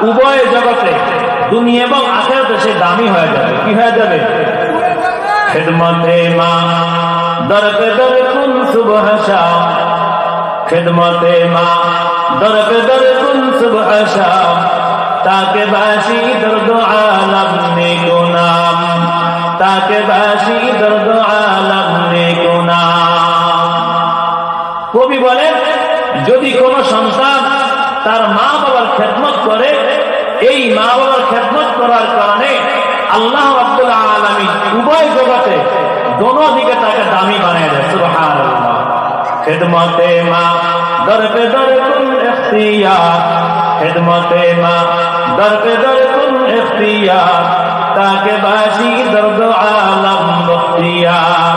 উভয় জগতে দুনিয়া এবং আখিরাতে সে দামি হয়ে যাবে। কি হয়ে যাবে? খিদমতে মা দর পে দর কুন সুবহ শাম, খিদমতে মা দর পে দর কুন সুবহ শাম, তাকে বাসি দর্দ আলম নেকো নাম, তাকে বাসি দর্দ আলম নেকো নাম। কবি বলেন, যদি কোন সন্তান তার মা বাবার খেদমত করে, এই মা বাবার খেদমত করার কারণে আল্লাহ রাব্বুল আলামিন উভয় জগতে দোনো দিকে তাকে দামি বানিয়ে দেয়। সুবহানাল্লাহ। খেদমতে মা দর পে দর কুন ইখতিয়ার, খেদমতে মা দর পে দর কুন ইখতিয়ার, তাকে বাসি দর্দ আলম বখতিয়ার,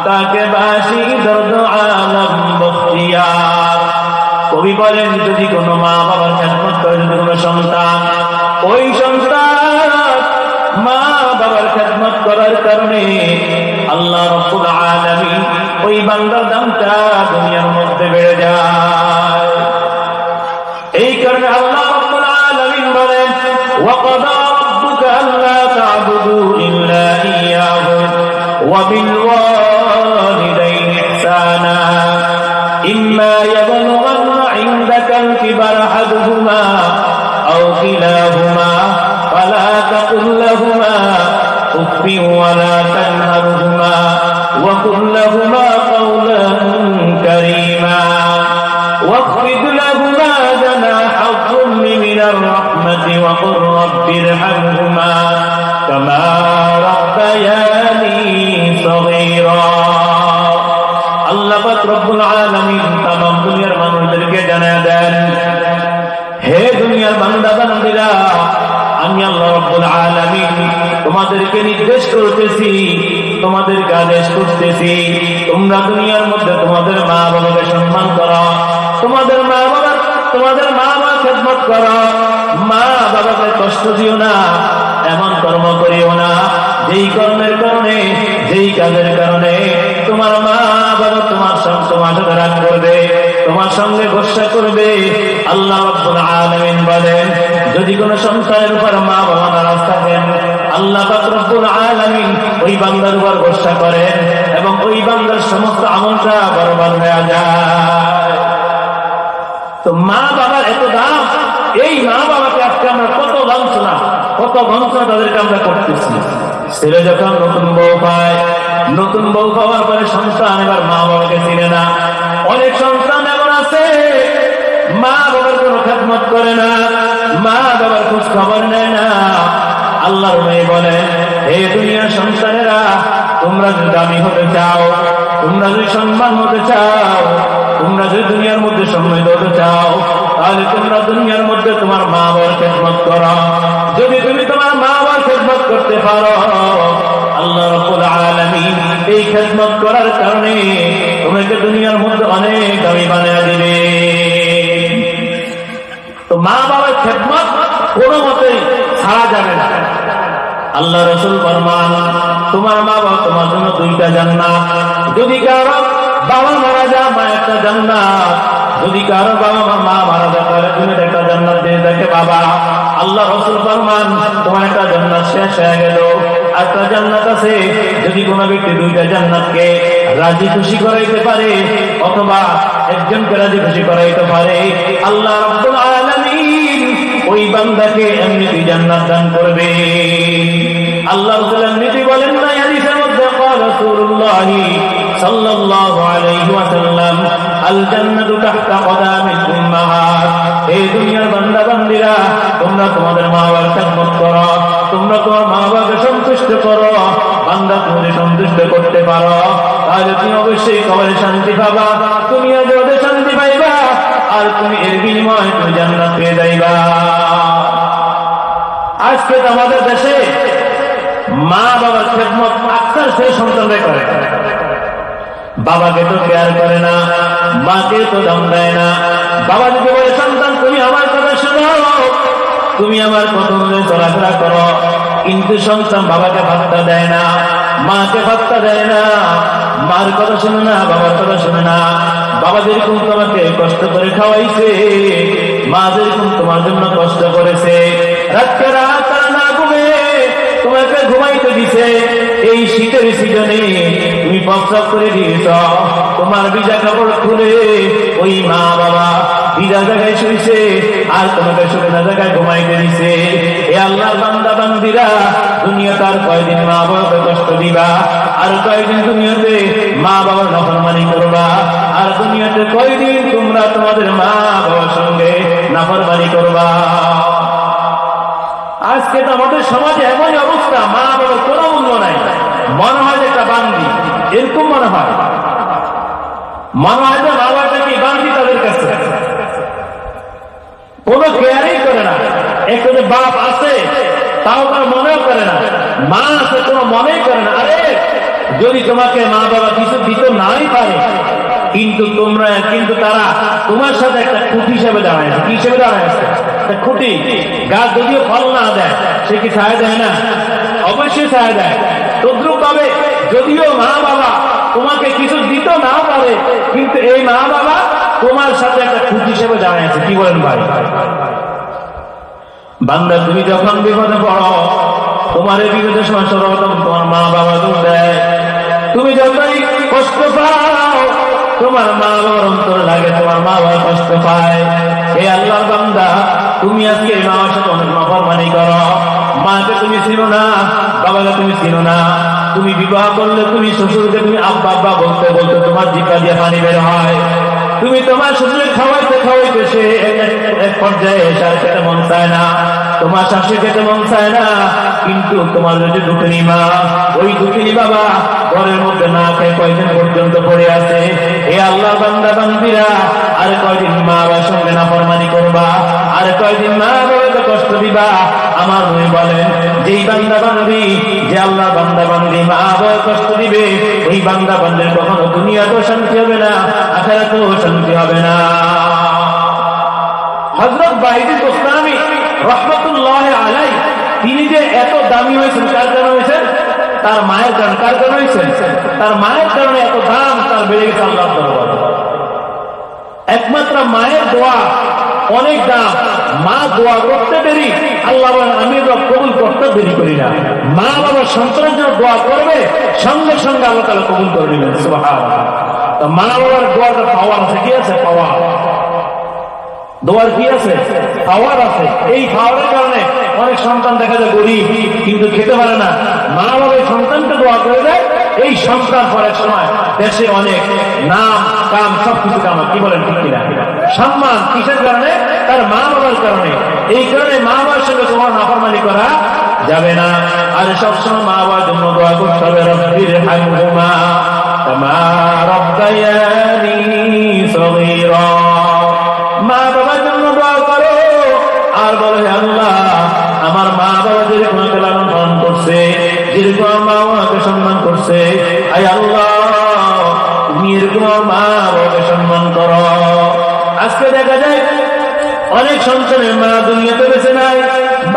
তাকে বাসি দর্দ আলম বখতিয়ার। কবি বলেন, যদি কোনো মা বাবার খেদমত করে, যদি কোনো সন্তান, ওই সন্তান মা বাবার খেদমত করার কারণে আল্লাহ রাব্বুল আলামিন ওই বান্দার দামটা দুনিয়ার মধ্যে বেড়ে যায়। এই কারণে আল্লাহ রাব্বুল আলামিন বলেন, ওয়াকাদা রাব্বুকা আল্লা তা'বুদু ইল্লা ইয়্যাহু ওয়া বিল ওয়ালিদাইনি ইহসানা ইম্মা ইয়াবলুগান্না ইনদাকাল কিবারা আহাদুহুমা আও কিলাহুমা ফালা তাকুল লাহুমা উফফিন ওয়া লা তানহারহুমা ওয়া কুল লাহুমা কাওলান কারীমা واخفض لهما جناح الذل من الرحمة وقل رب ارحمهما كما ربياني صغيرا। আল্লাহ পাক রব্বুল আলামিন तमाम দুনিয়ার মানুষদেরকে জানায় দেন, হে দুনিয়ার বান্দা বান্দীরা, আমি আল্লাহ রাব্বুল আলামিন তোমাদেরকে নির্দেশ করতেছি, তোমাদেরকে আদেশ করতেছি, তোমরা দুনিয়ার মধ্যে তোমাদের মা বাবাকে সম্মান করো, তোমাদের মা বাবার খেদমত করো, মা বাবাকে কষ্ট দিও না, এমন কর্ম করিও না যেই কর্মের কারণে, যেই কাজের কারণে তোমার মা বাবা তোমার সাথে রাগ করবে, তোমার সঙ্গে গোসা করবে। আল্লাহ রাব্বুল আলামিন বলেন, যদি কোন সন্তানের উপর মা বাবা নারাজ থাকেন, আল্লাহ পাক রব্বুল আলামিন ওই বান্দার উপর গোসা করেন এবং ওই বান্দার সমস্ত আমলটা বরবাদ হয়ে যায়। তো মা বাবার এত দাম, এই মা বাবাকে আজকে আমরা কত লাঞ্ছনা তাদেরকে আমরা করতেছি। ছেলে যখন নতুন বউ পায়, নতুন বউ পাওয়ার পরে সন্তান এবার মা বাবাকে চিনে না। অনেক সন্তান এমন আছে মা বাবার কোনো খেদমত করে না, মা বাবার খোঁজ খবর নেয় না। আল্লাহর নবী বলেন, হে দুনিয়ার সন্তানেরা, তোমরা যদি দামি হতে চাও, তোমরা যদি সম্মান হতে চাও, তোমরা যদি দুনিয়ার মধ্যে সম্মানিত হতে চাও, তাহলে তোমরা দুনিয়ার মধ্যে তোমার মা বাবার খেদমত করো। যদি তুমি তোমার মা বাবার খেদমত করতে পারো, আল্লাহ রাব্বুল আলামিন এই খেদমত করার কারণে তোমাকে দুনিয়ার মধ্যে অনেক দামি বানিয়ে দিবে। তো মা বাবার খেদমত কোনো মতেই ছাড়া যাবে না। আল্লাহ রাসূল ফরমান, তোমার মা বাবা তোমার জন্য দুইটা জান্নাত। যদি কারো বাবা মারা যায়, মা একটা জান্নাত। যদি কারো বাবা মা মারা যায়, তাহলে তুমি একটা জান্নাত দিয়ে দেখে বাবা। আল্লাহ রাসূল ফরমান, তোমার একটা জান্নাত শেষ হয়ে গেল, একটা জান্নাত আছে। যদি কোনো ব্যক্তি দুইটা জান্নাতকে রাজি খুশি করাইতে পারে, অথবা একজনকে রাজি খুশি করাইতে পারে, আল্লাহ রাব্বুল আলামিন ওই বান্দাকে এমনিতেই জান্নাত দান করবে। আল্লাহ রাসূল এমনিতেই বলেন না, হাদিসের মধ্যে قال رسول الله صلى الله عليه وسلم الجنة تحت قدم الأمهات। এই দুনিয়ার বান্দা বান্দীরা, তোমরা তোমাদের মা বাবার খেদমত করো, তোমরা তোমার মা বাবাকে সন্তুষ্ট করো। বান্দা তুমি সন্তুষ্ট করতে পারো, তাহলে তুমি অবশ্যই কবরে শান্তি পাবা, তুমি আজকে শান্তি পাইবা, আর তুমি এর বিনিময়ে তুমি জান্নাত পেয়ে যাইবা। আজকে তো আমাদের দেশে মা বাবার খেদমত আক্তার সেই সন্তানরা করে। বাবাকে তো কেয়ার করে না, মাকে তো দাম দেয় না। বাবা যদি বলে, সন্তান তুমি আমার কথা শোনো, তুমি আমার কথা অনুযায়ী চলাফেরা করো, কিন্তু সন্তান বাবাকে পাত্তা দেয় না, মাকে পাত্তা দেয় না, মার কথা শুনে না, বাবার কথা শুনে না। বাবা যেরকম তোমাকে কষ্ট করে খাওয়াইছে, মা যেরকম তোমার জন্য কষ্ট করেছে, রাতকে রাত তারা না ঘুমে তোমাকে ঘুমাইতে দিছে, এই শীতের সিজনে তুমি প্রস্রাব করে দিয়েছ, তোমার ভিজা কাপড় খুলে ওই মা বাবা ভিজা জায়গায় শুয়েছে আর তোমাকে শুকনা জায়গায় ঘুমাইতে দিছে। এ আল্লাহ বান্দা বান্দিরা, দুনিয়া তার কয়দিন মা বাবাকে কষ্ট দিবা, আর কয়দিন দুনিয়াতে মা বাবার নাফরমানি করবা, আর দুনিয়াতে কয়দিন তোমরা তোমাদের মা বাবার সঙ্গে নাফরমানি করবা। আজকে তো আমাদের সমাজে এমন অবস্থা, মা বাবার কোনো মূল্য নাই, মনে হয় যে একটা বান্দি, এরকম মনে হয় যে মা বাবাটা কি বান্দি তাদের কাছে, কোনো কেয়ারই করে না। একটু যে বাপ আছে তাও তার মনেও করে না, মা আছে কোনো মনেই করে না। আরে যদি তোমাকে মা বাবা কিছু দিতে নাই পারে, কিন্তু তারা তোমার সাথে একটা খুঁটি হিসেবে দাঁড়ায়। কি হিসেবে দাঁড়ায়? খুঁটি। গাছ যদিও ফল না দেয়, সে কি ছায়া দেয় না? অবশ্যই ছায়া দেয়। তদ্রুপ ভাবে যদিও মা বাবা তোমাকে কিছু দিতে না পারে, কিন্তু এই মা বাবা তোমার সাথে একটা খুঁটি হিসেবে দাঁড়ায়। কি বলেন ভাই? বান্দা, তুমি যখন বিপদে পড়ো, তোমার এই বিপদের সময় সর্বপ্রথম তোমার মা বাবা দূর দেয়। তুমি যতই কষ্ট পাও, তোমার মা বাবার অন্তর লাগে, তোমার মা বাবা কষ্ট পায়। হে আল্লাহর বান্দা, তুমি আজকে মা বাবার সাথে অনেক নাফরমানি করো। মাকে তুমি চিনো না, বাবাকে তুমি চিনো না। তুমি বিবাহ করলে তুমি শ্বশুরকে তুমি আব্বা আব্বা বলতে বলতে তোমার জিহ্বা দিয়ে পানি বের হয়। তুমি তোমার শ্বশুরকে খাওয়াইতে খাওয়াইতে সে এক পর্যায়ে এসে খেতে মন চায় না, তোমার শাশু খেতে মন চায় না, কিন্তু তোমার যদি দুঃখিনী মা, ওই দুঃখিনী বাবা ঘরের মধ্যে না খেয়ে কয়দিন পর্যন্ত পড়ে আছে। এ আল্লাহ বান্দা বান্দিরা, আর কয়দিন মা বাবার সঙ্গে নাফরমানি করবা, আর কয়দিন মা বাবাকে কষ্ট দিবা। আমার নবী বলেন, যেই বান্দা বান্দি, যে আল্লাহ বান্দা বান্দি মা বাবার কষ্ট দিবে, ওই বান্দা বান্দির কখনো দুনিয়াতেও শান্তি হবে না, আখিরাতেও শান্তি হবে না। হযরত বাইদুল গোস্তামি রাহমাতুল্লাহ আলাইহি, তিনি যে এত দামি হয়েছেন, কার কারণে হয়েছেন? তার মায়ের কারণে। কার কারণে হয়েছেন? তার মায়ের কারণে এত দাম তার বেড়ে গেছে আল্লাহর দরবারে। একমাত্র মায়ের দোয়া অনেক দাম। মা দোয়া করতে দেরি, আল্লাহ আমি কবুল করতে দেরি করি না। মা বাবার সন্তানের জন্য দোয়া করবে, সঙ্গে সঙ্গে আল্লাহ তাআলা কবুল করে নেবেন। সুবহানাল্লাহ। তো মা বাবার দোয়াটা পাওয়ার আছে। কি আছে? পাওয়ার। দোয়ার কি আছে? পাওয়ার আছে। এই পাওয়ারের কারণে অনেক সন্তান দেখা যায় গরিব, কিন্তু খেতে পারে না। মা বাবার সন্তানকে দোয়া করে দেয়, এই সন্তান পরের সময় দেশে অনেক নাম কাম সবকিছু কাম। কি বলেন? ঠিক কিনা? সম্মান কিসের কারণে? তার মা বাবার কারণে। এই কারণে মা বাবার সঙ্গে তোমার নাফরমানি করা যাবে না। আর সবসময় মা বাবার জন্য দোয়া করতে হবে, রব্বির হামহুমা কামা রাব্বায়ানি সগীরা। মা বাবার জন্য দোয়া করো, আর বলে, আল্লাহ আমার মা বাবা যেরকম আমাকে লালন পালন করছে, যেরকম মা বাবাকে সম্মান করছে, আয় আল্লাহ তুমি এরকম মা বাবাকে সম্মান করো। আজকে দেখা যায় অনেক সন্তানের মা দুনিয়াতে বেঁচে নাই,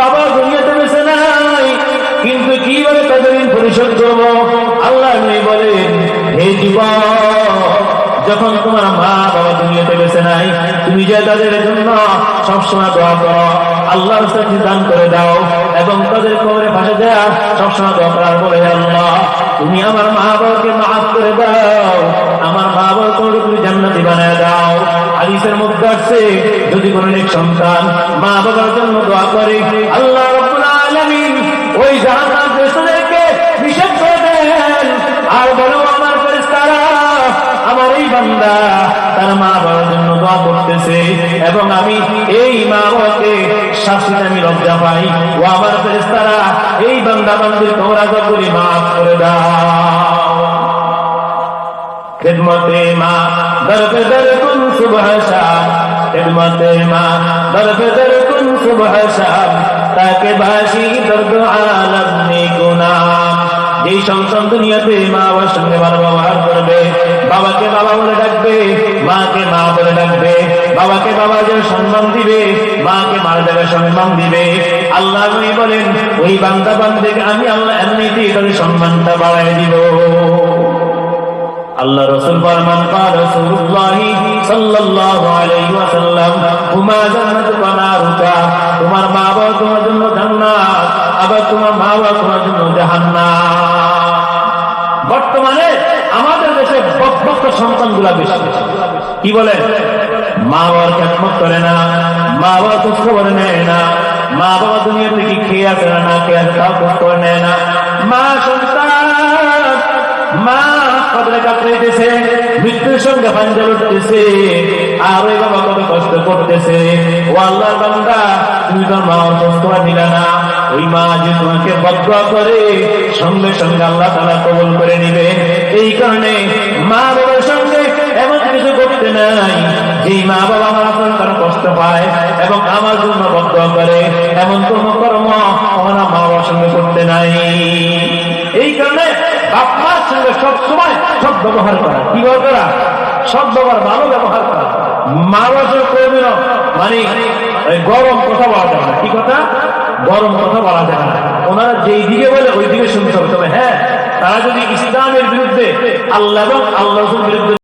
বাবা দুনিয়াতে বেঁচে নাই, কিন্তু কিভাবে তাদের ঋণ পরিশোধ করবো? আল্লাহ বলেন, হে যুবক, যখন তোমার মা বাবা দুনিয়াতে বেঁচে নাই, তুমি যে তাদের জন্য সবসময় দোয়া করো, আল্লাহর কাছে দান করে দাও, এবং তাদের কবরে ভাসে দেয়া সবসময় দোয়া করার বলে, আল্লাহ তুমি আমার মা বাবাকে মাফ করে দাও, আমার মা বাবার কবরে তুমি জান্নাতি বানায় দাও। হাদিসের মধ্যে আছে, যদি কোনো নেক সন্তান মা বাবার জন্য দোয়া করে, আল্লাহ রাব্বুল আলামিন ওই জাহান্নাম ফেরেশতাদেরকে নিষেধ করে দেন, আর বলো, আমার ফেরেশতারা আমার এই বান্দা তার মা বাবার জন্য দোয়া করতেছে, এবং আমি এই মা বাবাকে শাস্তিতে আমি লজ্জা পাই, ও আমার ফেরেশতারা এই বান্দা বান্দির কবরগুলি মাফ করে দাও। খিদমতে মা দরবে দর কুন সুবহ শাম, খিদমতে মা দরবে দর কুন সুবহ শাম, তাকে বাসি দর্দ আলম নিগুনাম। যেই সন্তান দুনিয়াতে মা বাবার সঙ্গে ভালো ব্যবহার করবে, বাবাকে বাবা বলে ডাকবে, মাকে মা বলে ডাকবে, বাবাকে বাবা যে সম্মান দিবে, মাকে মার জায়গায় সম্মান দিবে, আল্লাহ বলেন ওই বান্দা বান্দিকে আমি আল্লাহ এমনিতেই তাদের সম্মানটা বাড়াই দিব। আল্লাহ রাসূল ফরমান قال رسول الله صلى الله عليه وسلم হুমা জান্নাতু ওয়া নারুকা, তোমার মা বাবা তোমার জন্য জান্নাত, আবার তোমার মা বাবা তোমার জন্য জাহান্নাম। বর্তমানে আমাদের দেশে বদভক্ত সন্তানগুলা বেশি। কি বলে? মা বাবার খেদমত করে না, মা বাবা খোঁজ খবর নেয় না, মা বাবা দুনিয়াতে কি খেয়ে আছে না না খেয়ে আছে তাও খোঁজ খবর নেয় না। মা সন্তান, মা কবরে কাঁপতেছে, মৃত্যুর সঙ্গে পাঞ্জা লড়তেছে, আর ওই বাবা কত কষ্ট করতেছে। ও আল্লাহর বান্দা, তুমি তো মা খোঁজ খবর নিলে না। ওই মা যে তোমাকে বদদুয়া করে, সঙ্গে সঙ্গে আল্লাহ তাআলা কবুল করে নিবে। এই কারণে মা বাবার সঙ্গে এমন কিছু করতে নাই যে মা বাবা আমার সন্তান কষ্ট পায় এবং আমার জন্য বদদুয়া করে, এমন কোন কর্ম আমার মা বাবার সঙ্গে করতে নাই। এই কারণে বাপ মার সঙ্গে সবসময় সব ব্যবহার করা। কি ব্যবহার করা? সব ব্যবহার, ভালো ব্যবহার করা। মা বাবার সঙ্গে কোনদিন মানে গরম কথা বলা যাবে না। কি কথা? গরম কথা বলা যাবে না। ওনারা যেই দিকে বলে ওই দিকে শুনতে হবে। তবে হ্যাঁ, তারা যদি ইসলামের বিরুদ্ধে, আল্লাহ এবং আল্লাহর বিরুদ্ধে